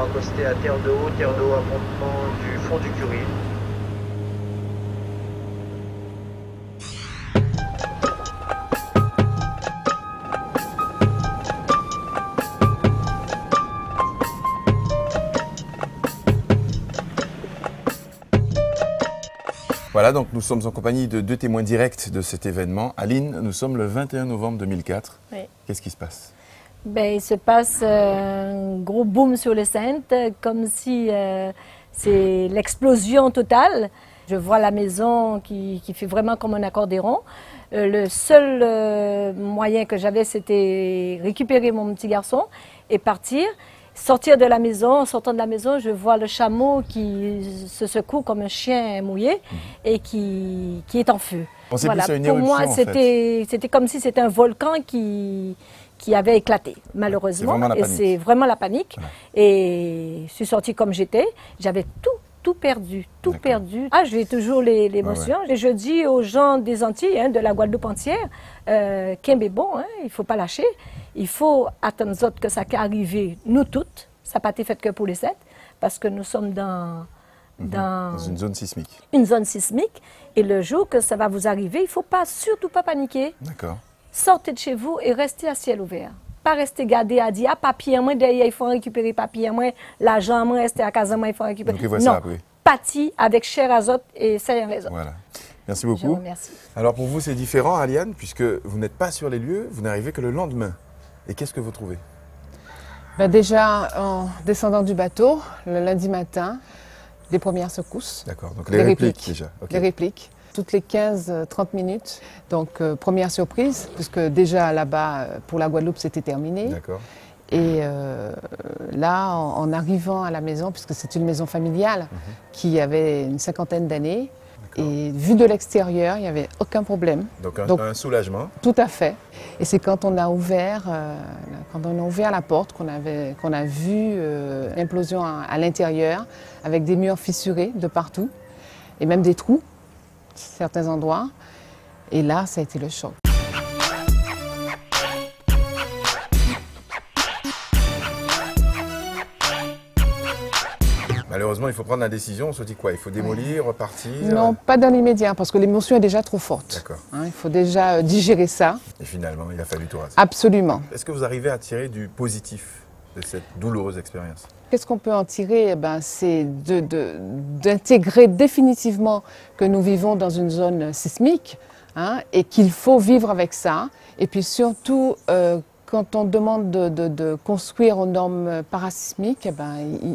accosté à Terre de Haut à montement du fond du Curie. Voilà, donc nous sommes en compagnie de deux témoins directs de cet événement. Aline, nous sommes le 21 novembre 2004. Oui. Qu'est-ce qui se passe? Ben, il se passe un gros boom sur les Saintes, comme si c'est l'explosion totale. Je vois la maison qui fait vraiment comme un accordéon. Le seul moyen que j'avais, c'était récupérer mon petit garçon et partir. Sortir de la maison, en sortant de la maison, je vois le chameau qui se secoue comme un chien mouillé et qui est en feu. On s'est Voilà. plus sur une Pour éruption, moi, en fait. c'était comme si c'était un volcan qui avait éclaté, malheureusement. C'est vraiment la et panique. c'est vraiment la panique. Voilà. Et je suis sortie comme j'étais. J'avais tout perdu, tout D'accord. perdu. Ah, j'ai toujours l'émotion. Ouais. Et je dis aux gens des Antilles, de la Guadeloupe entière, Kembe est bon, il ne faut pas lâcher. Il faut attendre que ça qui arrive, nous toutes. Ça n'a pas été fait que pour les 7, parce que nous sommes dans une zone sismique. une zone sismique. Et le jour que ça va vous arriver, il ne faut surtout pas paniquer. D'accord. Sortez de chez vous et restez à ciel ouvert. Pas rester gardé à dire, papier, moi, derrière, il faut récupérer papier, moi, l'argent, moi, rester à casa, moi, il faut récupérer. Donc, Non, ça, oui. parti avec chair azote et serre les autres. Voilà. Merci Je beaucoup. vous remercie. Alors pour vous, c'est différent, Aliane, puisque vous n'êtes pas sur les lieux, vous n'arrivez que le lendemain. Et qu'est-ce que vous trouvez? Ben déjà, en descendant du bateau, le lundi matin, les premières secousses. D'accord, donc les répliques déjà. Ok. Les répliques, toutes les 15-30 minutes. Donc, première surprise, puisque déjà là-bas, pour la Guadeloupe, c'était terminé. D'accord. Et là, en arrivant à la maison, puisque c'est une maison familiale qui avait une 50aine d'années, et vu de l'extérieur, il n'y avait aucun problème. Donc un soulagement. Tout à fait. Et c'est quand on a ouvert la porte qu'on a vu l'implosion à l'intérieur, avec des murs fissurés de partout, et même des trous, certains endroits. Et là, ça a été le choc. Malheureusement, il faut prendre la décision. On se dit quoi? Il faut démolir, repartir? Non, pas dans l'immédiat, parce que l'émotion est déjà trop forte. D'accord. Il faut déjà digérer ça. Et finalement, il a fallu tout raser. Absolument. Est-ce que vous arrivez à tirer du positif de cette douloureuse expérience? Qu'est-ce qu'on peut en tirer? C'est d'intégrer définitivement que nous vivons dans une zone sismique, et qu'il faut vivre avec ça. Et puis surtout, quand on demande de construire aux normes parasismiques,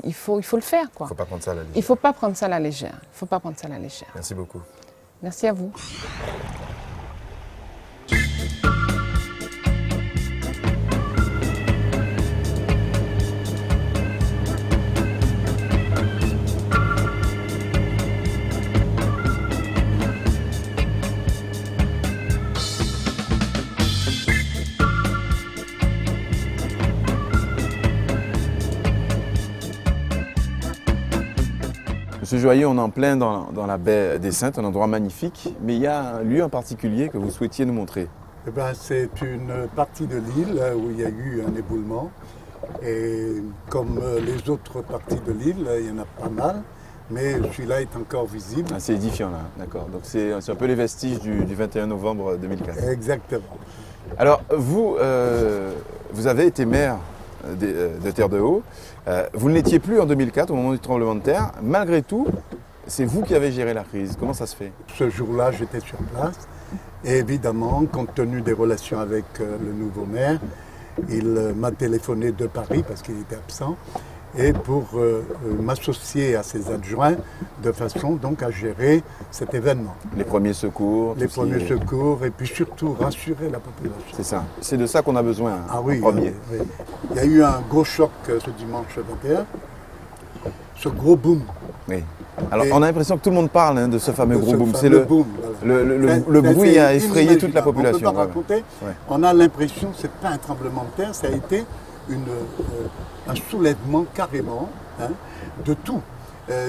il faut le faire, quoi. Il ne faut pas prendre ça à la légère. Il ne faut pas prendre ça à la légère. Il faut pas prendre ça à la légère. Merci beaucoup. Merci à vous. Monsieur Joyeux, on est en plein dans la baie des Saintes, un endroit magnifique, mais il y a un lieu en particulier que vous souhaitiez nous montrer. C'est une partie de l'île où il y a eu un éboulement. Et comme les autres parties de l'île, il y en a pas mal, mais celui-là est encore visible. Ah, c'est édifiant là, d'accord. Donc c'est un peu les vestiges du 21 novembre 2004. Exactement. Alors vous avez été maire de Terre de Haut. Vous ne l'étiez plus en 2004 au moment du tremblement de terre. Malgré tout, c'est vous qui avez géré la crise. Comment ça se fait? Ce jour-là, j'étais sur place. Et évidemment, compte tenu des relations avec le nouveau maire, il m'a téléphoné de Paris parce qu'il était absent. Et pour m'associer à ses adjoints de façon donc à gérer cet événement. Les premiers secours. Les premiers secours et puis surtout rassurer la population. C'est ça. C'est de ça qu'on a besoin Ah oui, en premier. oui. Il y a eu un gros choc ce dimanche 21, ce gros boom. Oui. Alors on a l'impression que tout le monde parle de ce fameux gros boom. C'est C'est le boom. Voilà. Le bruit a effrayé toute la population. On ne peut pas raconter. Ouais. On a l'impression que ce n'est pas un tremblement de terre, ça a été un soulèvement carrément de tout.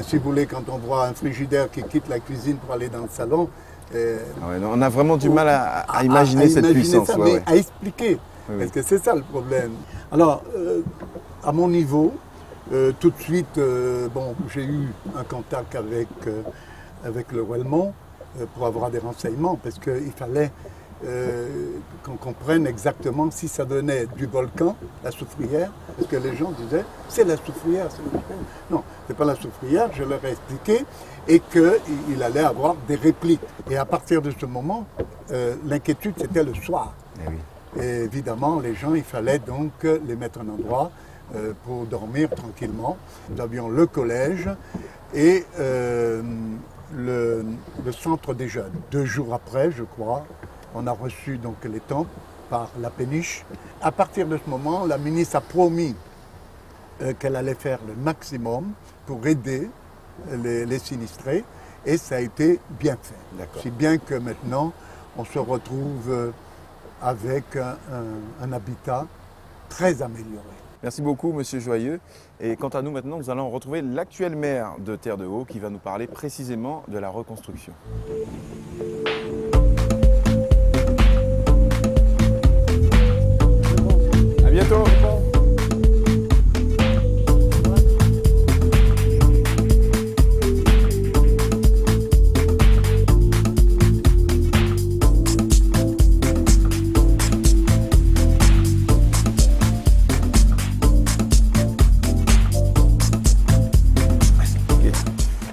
Si vous voulez, quand on voit un frigidaire qui quitte la cuisine pour aller dans le salon, on a vraiment du mal à imaginer cette puissance. Ça, mais à expliquer, parce que c'est ça le problème. Alors, à mon niveau, Tout de suite, bon, j'ai eu un contact avec le Roylemont pour avoir des renseignements, parce qu'il fallait qu'on comprenne exactement si ça venait du volcan, la soufrière, parce que les gens disaient c'est la soufrière, c'est la soufrière. Non, c'est pas la soufrière, je leur ai expliqué, et qu'il allait avoir des répliques. Et à partir de ce moment, l'inquiétude c'était le soir. Eh oui. Et évidemment, les gens, il fallait donc les mettre en endroit pour dormir tranquillement. Nous avions le collège et le centre des jeunes. 2 jours après, je crois, on a reçu donc les tentes par la péniche. À partir de ce moment, la ministre a promis qu'elle allait faire le maximum pour aider les sinistrés et ça a été bien fait. Si bien que maintenant, on se retrouve avec un habitat très amélioré. Merci beaucoup, Monsieur Joyeux. Et quant à nous, maintenant, nous allons retrouver l'actuel maire de Terre-de-Haut qui va nous parler précisément de la reconstruction. À bientôt.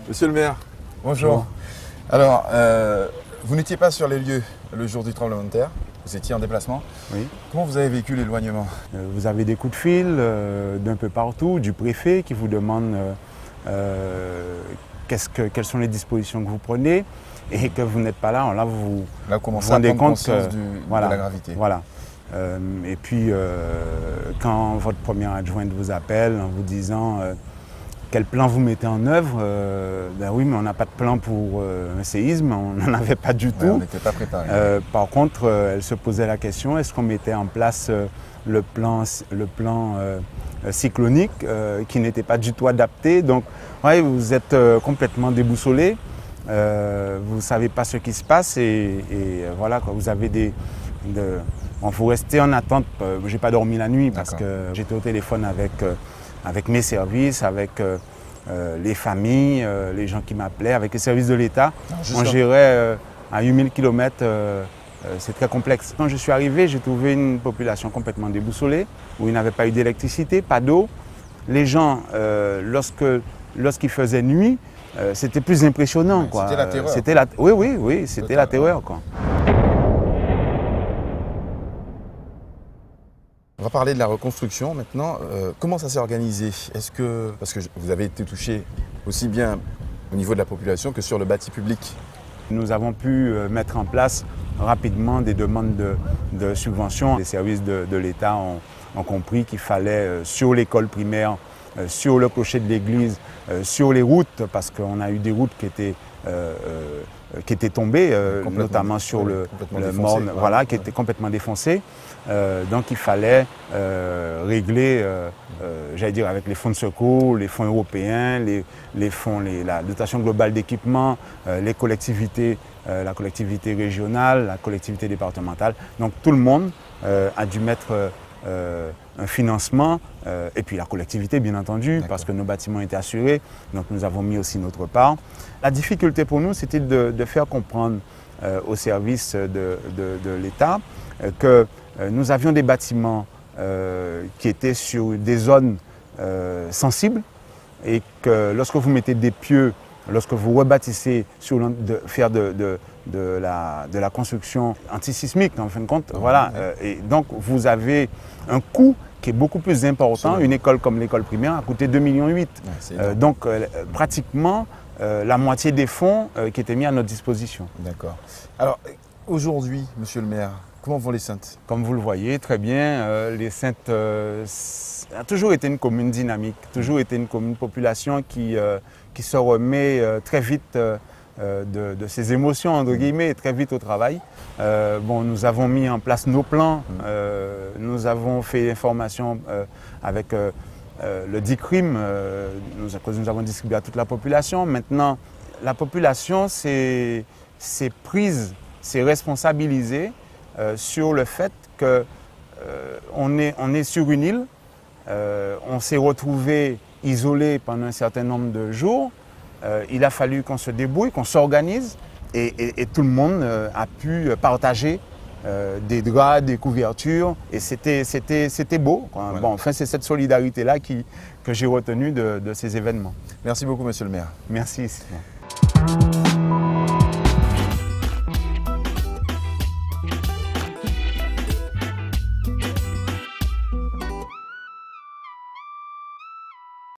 Monsieur le maire, bonjour. Alors, vous n'étiez pas sur les lieux le jour du tremblement de terre, vous étiez en déplacement. Oui. Comment vous avez vécu l'éloignement? Vous avez des coups de fil d'un peu partout, du préfet qui vous demande quelles sont les dispositions que vous prenez et que vous n'êtes pas là. Là, vous commencez à prendre conscience de la gravité. Voilà. Et puis, quand votre première adjointe vous appelle en vous disant quel plan vous mettez en œuvre, ben oui, mais on n'a pas de plan pour un séisme, on n'en avait pas du tout. On n'était pas préparé. Par contre, elle se posait la question, est-ce qu'on mettait en place le plan cyclonique qui n'était pas du tout adapté. Donc, ouais, vous êtes complètement déboussolé, vous ne savez pas ce qui se passe et voilà, quoi, vous avez vous restez en attente. J'ai pas dormi la nuit parce que j'étais au téléphone avec mes services, avec les familles, les gens qui m'appelaient, avec les services de l'État. On gérait à 8000 km, c'est très complexe. Quand je suis arrivé, j'ai trouvé une population complètement déboussolée, où il n'avait pas eu d'électricité, pas d'eau. Les gens, lorsqu'il faisait nuit, c'était plus impressionnant. C'était la terreur. Oui, c'était la terreur, quoi. On va parler de la reconstruction maintenant. Comment ça s'est organisé? Parce que vous avez été touché aussi bien au niveau de la population que sur le bâti public. Nous avons pu mettre en place rapidement des demandes de subventions. Les services de l'État ont compris qu'il fallait, sur l'école primaire, sur le clocher de l'église, sur les routes, parce qu'on a eu des routes qui étaient tombées, notamment sur le Morne, voilà, qui était complètement défoncé. Donc il fallait régler, j'allais dire, avec les fonds de secours, les fonds européens, la dotation globale d'équipement, les collectivités, la collectivité régionale, la collectivité départementale. Donc tout le monde a dû mettre un financement, et puis la collectivité bien entendu, parce que nos bâtiments étaient assurés, donc nous avons mis aussi notre part. La difficulté pour nous, c'était de faire comprendre aux services de l'État que nous avions des bâtiments qui étaient sur des zones sensibles et que lorsque vous mettez des pieux, lorsque vous rebâtissez, faire de la construction antisismique en fin de compte, voilà, et donc vous avez un coût qui est beaucoup plus important. Une école comme l'école primaire a coûté 2,8 millions. Donc pratiquement la moitié des fonds qui étaient mis à notre disposition. D'accord. Alors aujourd'hui, monsieur le maire, comment vont les Saintes? Comme vous le voyez très bien, les Saintes a toujours été une commune dynamique, toujours été une commune population qui se remet très vite de ses émotions, entre guillemets, très vite au travail. Nous avons mis en place nos plans, nous avons fait l'information avec le DICRIM, nous avons distribué à toute la population. Maintenant, la population s'est prise, s'est responsabilisée sur le fait qu'on est sur une île, on s'est retrouvé isolés pendant un certain nombre de jours. Il a fallu qu'on se débrouille, qu'on s'organise et tout le monde a pu partager des draps, des couvertures et c'était beau. Voilà. Bon, enfin, c'est cette solidarité-là que j'ai retenue de ces événements. Merci beaucoup, monsieur le maire. Merci.